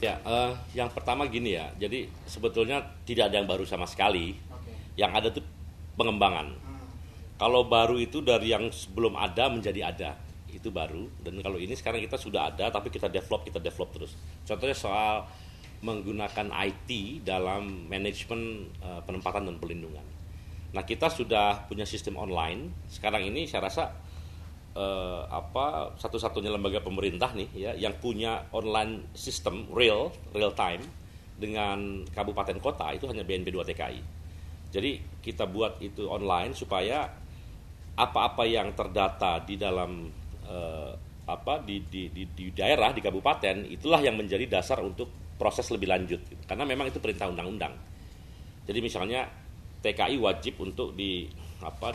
Ya, yang pertama gini ya, jadi sebetulnya tidak ada yang baru sama sekali. Yang ada tuh pengembangan. Kalau baru itu dari yang sebelum ada menjadi ada, itu baru. Dan kalau ini sekarang kita sudah ada, tapi kita develop terus. Contohnya soal menggunakan IT dalam manajemen penempatan dan pelindungan. Nah, kita sudah punya sistem online. Sekarang ini saya rasa satu-satunya lembaga pemerintah nih ya yang punya online sistem real time dengan kabupaten kota itu hanya BNP 2 TKI. Jadi kita buat itu online supaya apa-apa yang terdata di dalam di daerah, di kabupaten, itulah yang menjadi dasar untuk proses lebih lanjut. Karena memang itu perintah undang-undang. Jadi misalnya TKI wajib untuk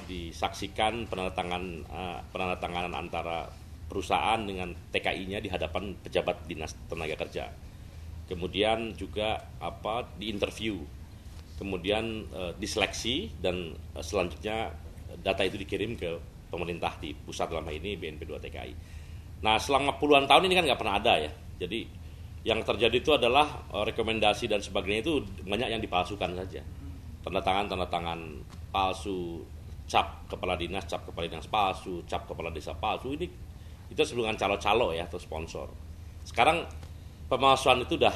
disaksikan penandatanganan antara perusahaan dengan TKI-nya di hadapan pejabat dinas tenaga kerja. Kemudian juga diinterview, kemudian diseleksi, dan selanjutnya data itu dikirim ke pemerintah di pusat, dalam hal ini BNP 2 TKI. Nah, selama puluhan tahun ini kan nggak pernah ada ya. Jadi yang terjadi itu adalah rekomendasi dan sebagainya itu banyak yang dipalsukan saja. Tanda tangan palsu, cap kepala dinas palsu, cap kepala desa palsu. Ini itu sebelum calo-calo ya, atau sponsor. Sekarang pemalsuan itu udah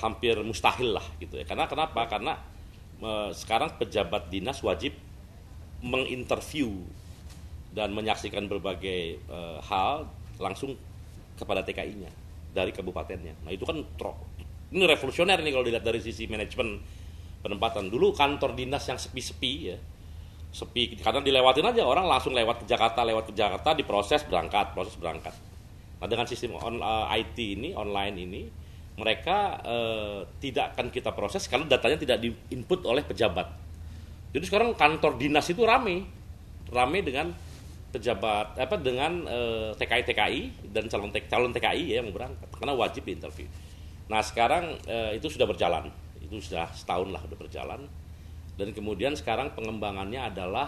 hampir mustahil lah gitu ya. Karena kenapa? Karena sekarang pejabat dinas wajib menginterview dan menyaksikan berbagai hal langsung kepada TKI-nya dari kabupatennya. Nah, itu kan ini revolusioner nih kalau dilihat dari sisi manajemen penempatan. Dulu kantor dinas yang sepi-sepi ya, sepi karena dilewatin aja, orang langsung lewat ke Jakarta diproses berangkat. Nah, dengan sistem IT ini, online ini, mereka tidak akan kita proses kalau datanya tidak diinput oleh pejabat. Jadi sekarang kantor dinas itu rame dengan pejabat dengan TKI dan calon TKI ya yang berangkat karena wajib diinterview. Nah, sekarang itu sudah berjalan. Itu sudah setahun lah udah berjalan. Dan kemudian sekarang pengembangannya adalah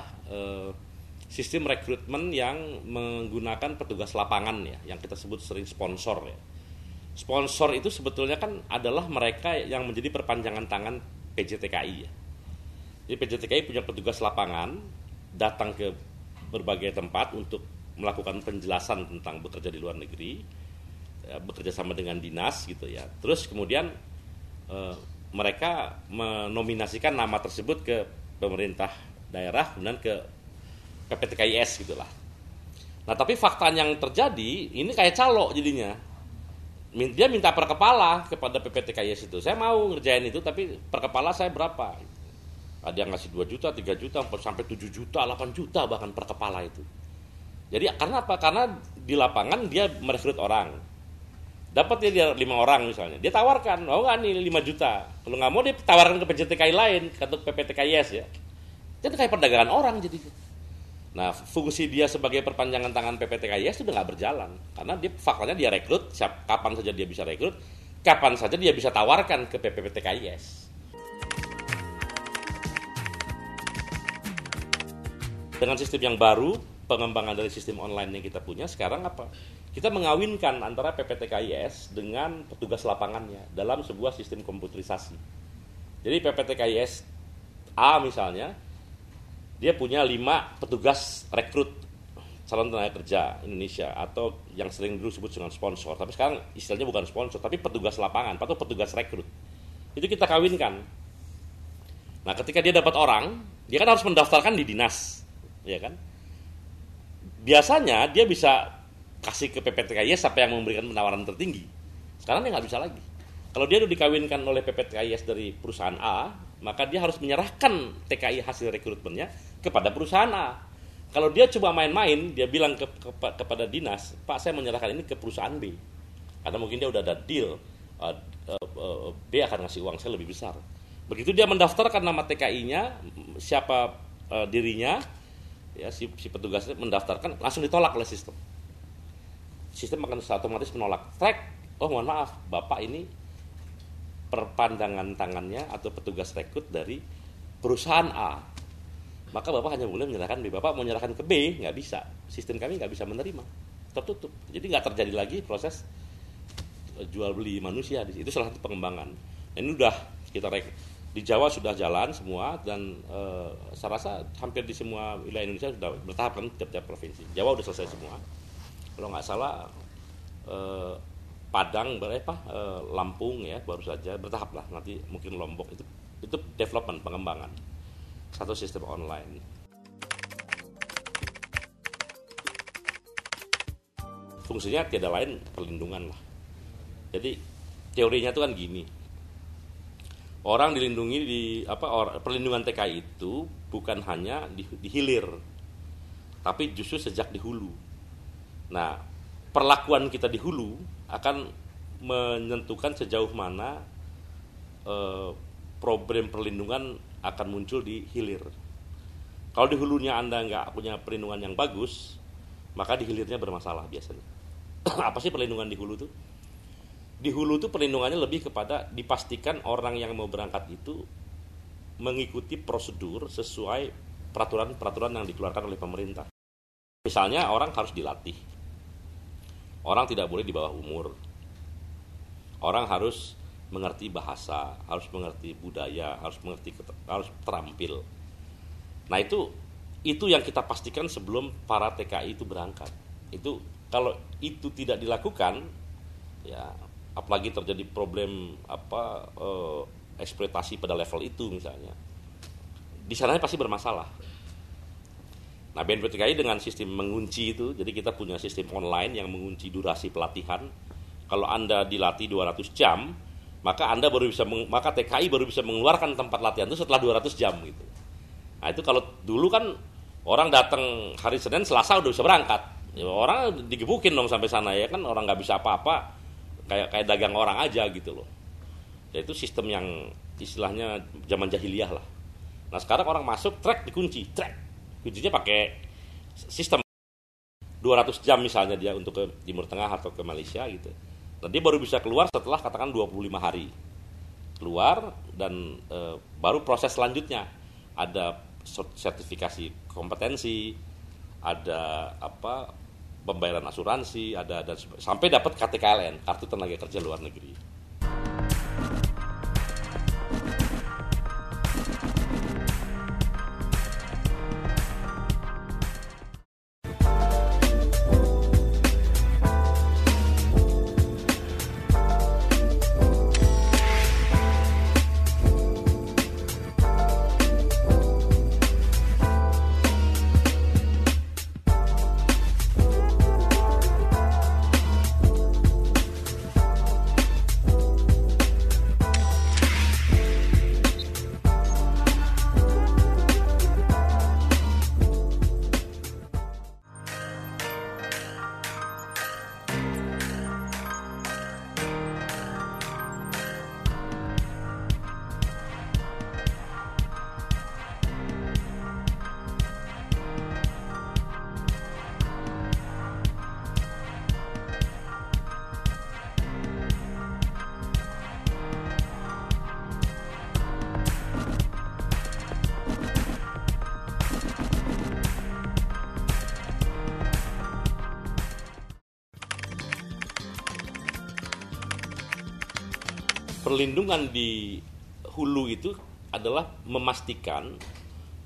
sistem rekrutmen yang menggunakan petugas lapangan ya, yang kita sebut sering sponsor ya. Sponsor itu sebetulnya kan adalah mereka yang menjadi perpanjangan tangan PJTKI ya. Jadi PJTKI punya petugas lapangan datang ke berbagai tempat untuk melakukan penjelasan tentang bekerja di luar negeri, bekerja sama dengan dinas gitu ya. Terus kemudian mereka menominasikan nama tersebut ke pemerintah daerah, kemudian ke PPTKIS gitulah. Nah, tapi fakta yang terjadi ini kayak calo jadinya. Dia minta per kepala kepada PPTKIS itu. Saya mau ngerjain itu, tapi per kepala saya berapa? Ada yang ngasih 2 juta, 3 juta, sampai 7 juta, 8 juta bahkan per kepala itu. Jadi karena apa? Karena di lapangan dia merekrut orang. Dapat dia 5 orang misalnya. Dia tawarkan, mau nggak nih 5 juta? Kalau nggak mau dia tawarkan ke PJTKI lain, ke PPTKIS ya. Itu kayak perdagangan orang jadi. Nah, fungsi dia sebagai perpanjangan tangan PPTKIS itu udah nggak berjalan. Karena dia faktanya dia rekrut, kapan saja dia bisa rekrut, kapan saja dia bisa tawarkan ke PPTKIS. Dengan sistem yang baru, pengembangan dari sistem online yang kita punya, sekarang apa? Kita mengawinkan antara PPTKIS dengan petugas lapangannya dalam sebuah sistem komputerisasi. Jadi PPTKIS A misalnya, dia punya 5 petugas rekrut calon tenaga kerja Indonesia, atau yang sering dulu disebut dengan sponsor, tapi sekarang istilahnya bukan sponsor, tapi petugas lapangan atau petugas rekrut. Itu kita kawinkan. Nah, ketika dia dapat orang, dia kan harus mendaftarkan di dinas, ya kan? Biasanya dia bisa kasih ke PPTKIS siapa yang memberikan penawaran tertinggi. Sekarang dia nggak bisa lagi. Kalau dia udah dikawinkan oleh PPTKIS dari perusahaan A, maka dia harus menyerahkan TKI hasil rekrutmennya kepada perusahaan A. Kalau dia coba main-main, dia bilang kepada dinas, Pak, saya menyerahkan ini ke perusahaan B. Karena mungkin dia udah ada deal, B akan ngasih uang saya lebih besar. Begitu dia mendaftarkan nama TKI-nya, siapa dirinya, ya si petugasnya mendaftarkan, langsung ditolak oleh sistem. Sistem akan otomatis menolak. Mohon maaf, Bapak ini perpandangan tangannya atau petugas rekrut dari perusahaan A. Maka Bapak hanya boleh menyerahkan B. Bapak mau menyerahkan ke B, nggak bisa. Sistem kami nggak bisa menerima. Tertutup. Jadi nggak terjadi lagi proses jual beli manusia di situ. Itu salah satu pengembangan. Dan ini udah kita di Jawa sudah jalan semua, dan saya rasa hampir di semua wilayah Indonesia sudah bertahap kan, tiap-tiap provinsi. Jawa udah selesai semua. Kalau nggak salah Padang, Lampung ya baru saja bertahap lah. Nanti mungkin Lombok itu development, pengembangan satu sistem online. Fungsinya tiada lain perlindungan lah. Jadi teorinya itu kan gini. Orang dilindungi perlindungan TKI itu bukan hanya di hilir, tapi justru sejak di hulu. Nah, perlakuan kita di hulu akan menentukan sejauh mana problem perlindungan akan muncul di hilir. Kalau di hulunya Anda nggak punya perlindungan yang bagus, maka di hilirnya bermasalah biasanya. Apa sih perlindungan di hulu itu? Di hulu itu perlindungannya lebih kepada dipastikan orang yang mau berangkat itu mengikuti prosedur sesuai peraturan-peraturan yang dikeluarkan oleh pemerintah. Misalnya orang harus dilatih, orang tidak boleh di bawah umur, orang harus mengerti bahasa, harus mengerti budaya, harus terampil. Nah itu yang kita pastikan sebelum para TKI itu berangkat. Itu kalau itu tidak dilakukan, ya apalagi terjadi problem eksploitasi pada level itu misalnya, di sananya pasti bermasalah. Nah, BNP TKI dengan sistem mengunci itu, jadi kita punya sistem online yang mengunci durasi pelatihan. Kalau Anda dilatih 200 jam, maka TKI baru bisa mengeluarkan tempat latihan itu setelah 200 jam gitu. Nah, itu kalau dulu kan orang datang hari Senin, Selasa udah bisa berangkat. Ya, orang digebukin dong sampai sana ya kan, orang nggak bisa apa-apa. Kayak dagang orang aja gitu loh. Ya itu sistem yang istilahnya zaman jahiliyah lah. Nah sekarang orang masuk dikunci, kuncinya pakai sistem 200 jam misalnya dia untuk ke Timur Tengah atau ke Malaysia gitu. Nah dia baru bisa keluar setelah katakan 25 hari keluar, dan baru proses selanjutnya ada sertifikasi kompetensi, ada pembayaran asuransi, ada sampai dapat KTKLN, kartu tenaga kerja luar negeri. Perlindungan di hulu itu adalah memastikan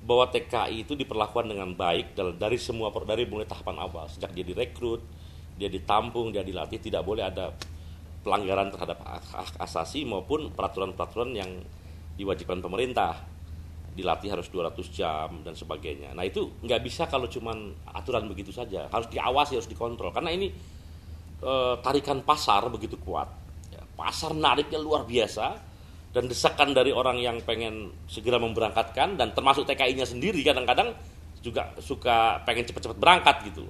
bahwa TKI itu diperlakukan dengan baik dari mulai tahapan awal, sejak dia direkrut, dia ditampung, dia dilatih, tidak boleh ada pelanggaran terhadap hak asasi maupun peraturan-peraturan yang diwajibkan pemerintah. Dilatih harus 200 jam dan sebagainya. Nah itu nggak bisa kalau cuman aturan begitu saja, harus diawasi, harus dikontrol, karena ini tarikan pasar begitu kuat. Pasar nariknya luar biasa, dan desakan dari orang yang pengen segera memberangkatkan, dan termasuk TKI-nya sendiri kadang-kadang juga suka pengen cepat-cepat berangkat gitu.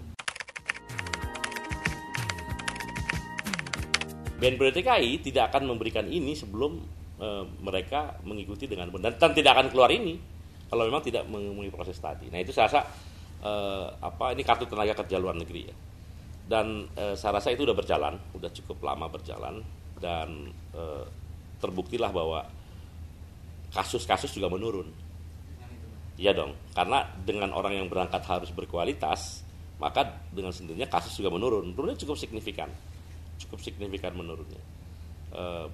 BNP TKI tidak akan memberikan ini sebelum mereka mengikuti dengan benar, dan tidak akan keluar ini kalau memang tidak memenuhi proses tadi. Nah itu saya rasa ini kartu tenaga kerja luar negeri ya. Dan saya rasa itu udah berjalan, udah cukup lama berjalan. Dan terbuktilah bahwa kasus-kasus juga menurun. Iya dong, karena dengan orang yang berangkat harus berkualitas, maka dengan sendirinya kasus juga menurun. Turunnya cukup signifikan. cukup signifikan menurunnya.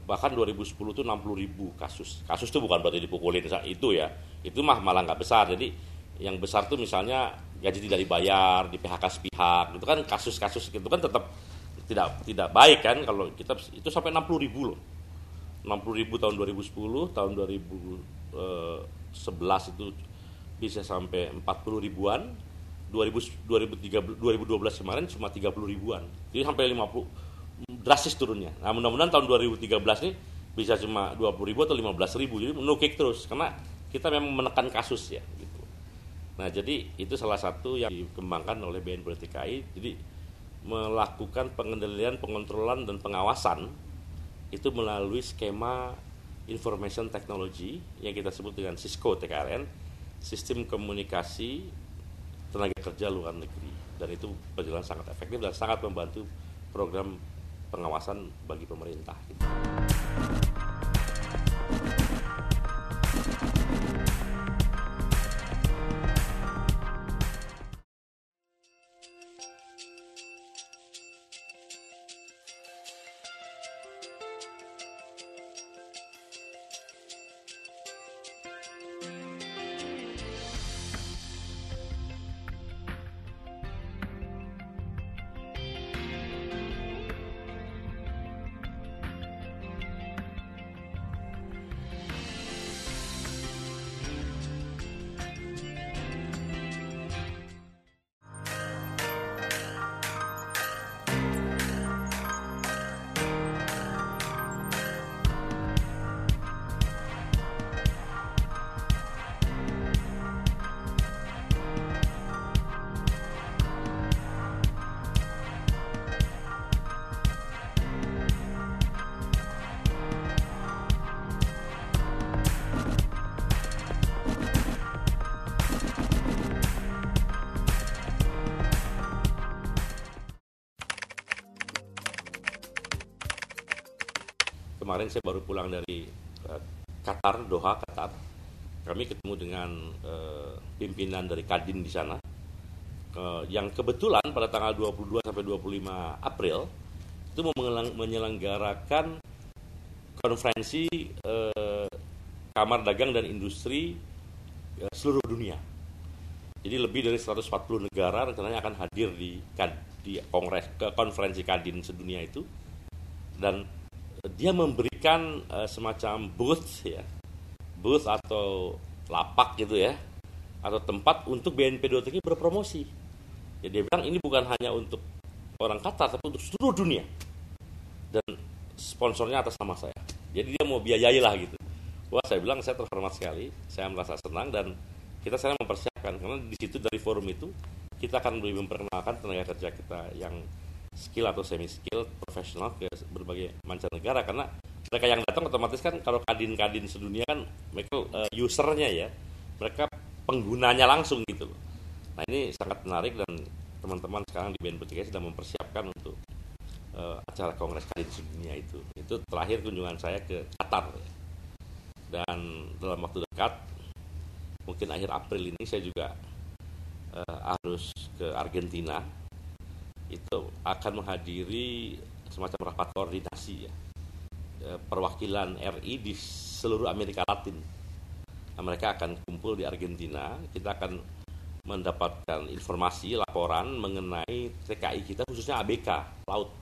Bahkan 2010 itu 60.000 kasus. Kasus itu bukan berarti dipukulin itu ya. Itu malah nggak besar. Jadi yang besar tuh misalnya gaji tidak dibayar, di PHK sepihak. Itu kan kasus-kasus itu kan tetap tidak baik kan kalau kita itu sampai 60.000 loh. 60.000 tahun 2010, tahun 2011 itu bisa sampai 40 ribuan. 2012 kemarin cuma 30 ribuan. Jadi sampai 50 drastis turunnya. Nah, mudah-mudahan tahun 2013 ini bisa cuma 20 ribu atau 15 ribu. Jadi menukik terus karena kita memang menekan kasus ya gitu. Nah, jadi itu salah satu yang dikembangkan oleh BNPB DKI. Jadi melakukan pengendalian, pengontrolan dan pengawasan itu melalui skema information technology yang kita sebut dengan Cisco TKRN, sistem komunikasi tenaga kerja luar negeri, dan itu berjalan sangat efektif dan sangat membantu program pengawasan bagi pemerintah. Kemarin saya baru pulang dari Qatar, Doha, Qatar. Kami ketemu dengan pimpinan dari Kadin di sana, yang kebetulan pada tanggal 22 sampai 25 April itu menyelenggarakan konferensi Kamar Dagang dan Industri seluruh dunia. Jadi lebih dari 140 negara rencananya akan hadir di konferensi Kadin sedunia itu, dan dia memberikan semacam booth atau lapak gitu ya, atau tempat untuk BNPB berpromosi. Ya, dia bilang ini bukan hanya untuk orang Qatar tapi untuk seluruh dunia, dan sponsornya atas nama saya. Jadi dia mau biayai lah gitu. Wah, saya bilang saya terhormat sekali, saya merasa senang, dan kita sekarang mempersiapkan karena di situ dari forum itu kita akan lebih memperkenalkan tenaga kerja kita yang skill atau semi skill profesional ke berbagai mancanegara, karena mereka yang datang otomatis kan kalau kadin sedunia kan mereka usernya ya, mereka penggunanya langsung gitu. Nah, ini sangat menarik dan teman-teman sekarang di BNPB sedang mempersiapkan untuk acara kongres kadin sedunia itu. Itu terakhir kunjungan saya ke Qatar, dan dalam waktu dekat mungkin akhir April ini saya juga harus ke Argentina. Itu akan menghadiri semacam rapat koordinasi ya, perwakilan RI di seluruh Amerika Latin. Nah, mereka akan kumpul di Argentina. Kita akan mendapatkan informasi, laporan mengenai TKI kita, khususnya ABK laut.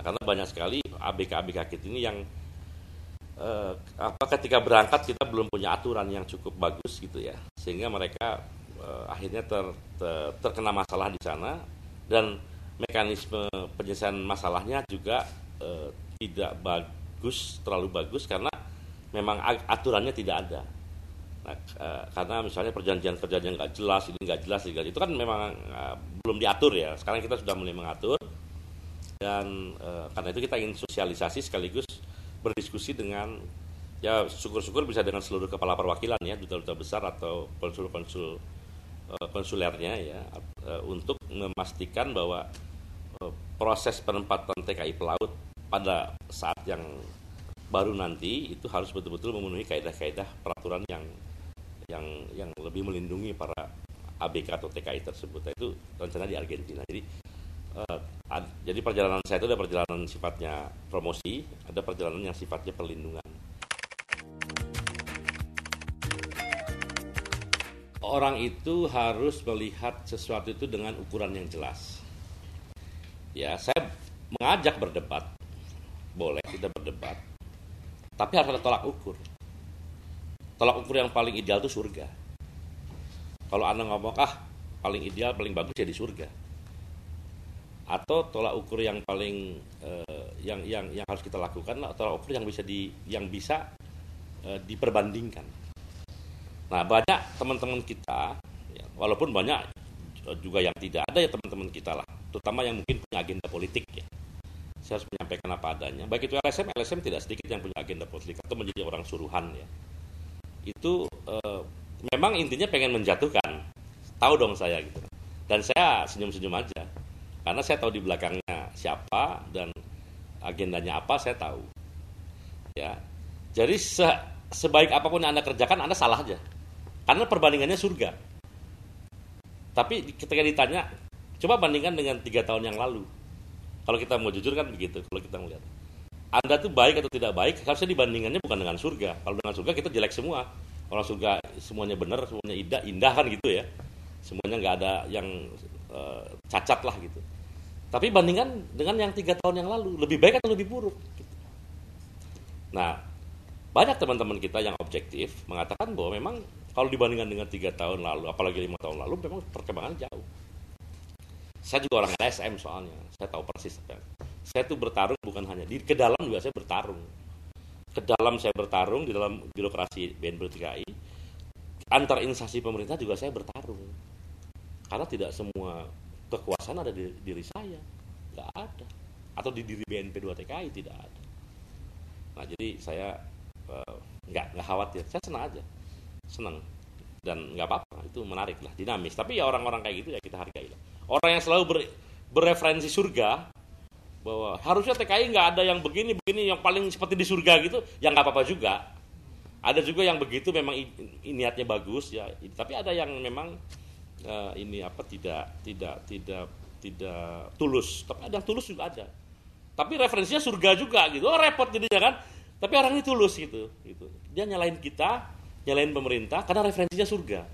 Nah, karena banyak sekali ABK kita ini yang ketika berangkat kita belum punya aturan yang cukup bagus gitu ya, sehingga mereka akhirnya terkena masalah di sana, dan mekanisme penyelesaian masalahnya juga tidak terlalu bagus karena memang aturannya tidak ada. Nah, karena misalnya perjanjian kerjanya nggak jelas, ini nggak jelas, itu kan memang belum diatur ya. Sekarang kita sudah mulai mengatur, dan karena itu kita ingin sosialisasi sekaligus berdiskusi dengan, ya syukur-syukur bisa dengan seluruh kepala perwakilan ya, duta-duta besar atau konsulernya ya, untuk memastikan bahwa proses penempatan TKI pelaut pada saat yang baru nanti itu harus betul-betul memenuhi kaidah-kaidah peraturan yang lebih melindungi para ABK atau TKI tersebut. Itu rencana di Argentina. Jadi Jadi perjalanan saya itu ada perjalanan sifatnya promosi, ada perjalanan yang sifatnya perlindungan. Orang itu harus melihat sesuatu itu dengan ukuran yang jelas. Ya, saya mengajak berdebat, boleh kita berdebat, tapi harus ada tolak ukur. Tolak ukur yang paling ideal itu surga. Kalau Anda ngomong, paling ideal, paling bagus ya di surga. Atau tolak ukur yang paling yang harus kita lakukan, tolak ukur yang bisa diperbandingkan. Nah, banyak teman-teman kita, ya, walaupun banyak juga yang tidak ada ya teman-teman kita lah, terutama yang mungkin punya agenda politik ya. Saya harus menyampaikan apa adanya. Baik itu LSM tidak sedikit yang punya agenda politik atau menjadi orang suruhan ya. Itu memang intinya pengen menjatuhkan, tahu dong saya gitu. Dan saya senyum-senyum aja, karena saya tahu di belakangnya siapa dan agendanya apa saya tahu. Ya, jadi sebaik apapun yang Anda kerjakan, Anda salah aja, karena perbandingannya surga. Tapi ketika ditanya, coba bandingkan dengan 3 tahun yang lalu. Kalau kita mau jujur kan begitu, kalau kita melihat. Anda tuh baik atau tidak baik, harusnya dibandingannya bukan dengan surga. Kalau dengan surga kita jelek semua. Orang surga semuanya benar, semuanya indah kan gitu ya. Semuanya nggak ada yang cacat lah gitu. Tapi bandingkan dengan yang 3 tahun yang lalu, lebih baik atau lebih buruk? Gitu. Nah, banyak teman-teman kita yang objektif mengatakan bahwa memang kalau dibandingkan dengan 3 tahun lalu, apalagi 5 tahun lalu, memang perkembangan jauh. Saya juga orang LSM soalnya, saya tahu persis. Saya tuh bertarung bukan hanya ke dalam juga saya bertarung. Ke dalam saya bertarung di dalam birokrasi BNP DKI, antar instansi pemerintah juga saya bertarung. Karena tidak semua kekuasaan ada di diri saya, nggak ada. Atau di diri BNP 2 TKI tidak ada. Nah jadi saya nggak khawatir, saya senang dan nggak apa-apa, itu menarik lah, dinamis. Tapi ya orang-orang kayak gitu ya kita hargai lah. Orang yang selalu bereferensi surga, bahwa harusnya TKI nggak ada yang begini yang paling seperti di surga gitu, ya nggak apa-apa juga. Ada juga yang begitu memang niatnya bagus ya, tapi ada yang memang tidak tulus. Tapi ada yang tulus juga ada. Tapi referensinya surga juga gitu. Oh repot jadinya kan. Tapi orang ini tulus gitu. Dia nyalain kita, nyalain pemerintah karena referensinya surga.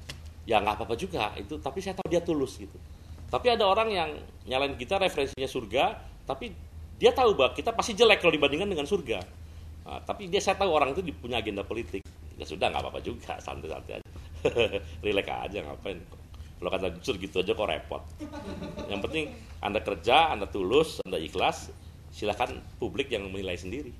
Ya nggak apa-apa juga itu. Tapi saya tahu dia tulus gitu. Tapi ada orang yang nyalain kita referensinya surga, tapi dia tahu bahwa kita pasti jelek kalau dibandingkan dengan surga. Nah, tapi saya tahu orang itu punya agenda politik. Ya sudah nggak apa-apa juga, santai-santai aja. Relax aja, ngapain. Kalau kata jujur gitu aja kok repot. Yang penting Anda kerja, Anda tulus, Anda ikhlas, silakan publik yang menilai sendiri.